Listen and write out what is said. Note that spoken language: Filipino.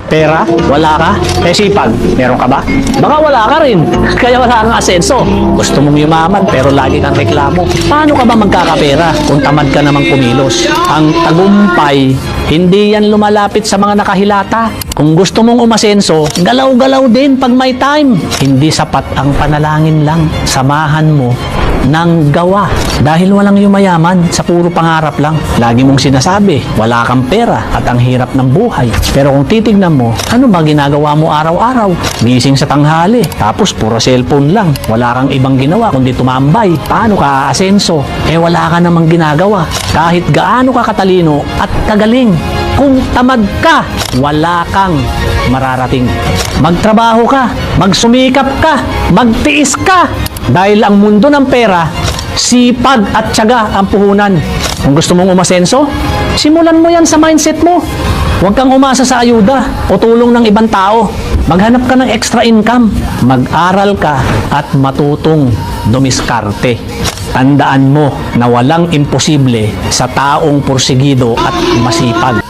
Pera? Wala ka? Sipag? Meron ka ba? Baka wala ka rin. Kaya wala kang asenso. Gusto mong yumaman pero lagi kang reklamo. Paano ka ba magkakapera kung tamad ka namang kumilos? Ang tagumpay, hindi yan lumalapit sa mga nakahilata. Kung gusto mong umasenso, galaw-galaw din pag may time. Hindi sapat ang panalangin lang. Samahan mo ng gawa. Dahil walang yumayaman sa puro pangarap lang. Lagi mong sinasabi, wala kang pera at ang hirap ng buhay. Pero kung titignan mo, ano ba ginagawa mo araw-araw? Gising sa tanghali, tapos puro cellphone lang. Wala kang ibang ginawa kundi tumambay. Paano ka aasenso? Wala ka namang ginagawa. Kahit gaano ka katalino at kagaling, kung tamad ka, wala kang mararating. Magtrabaho ka, magsumikap ka, magtiis ka. Dahil ang mundo ng pera, sipag at tiyaga ang puhunan. Kung gusto mong umasenso, simulan mo yan sa mindset mo. Huwag kang umasa sa ayuda o tulong ng ibang tao. Maghanap ka ng extra income. Mag-aral ka at matutong dumiskarte. Tandaan mo na walang imposible sa taong porsigido at masipag.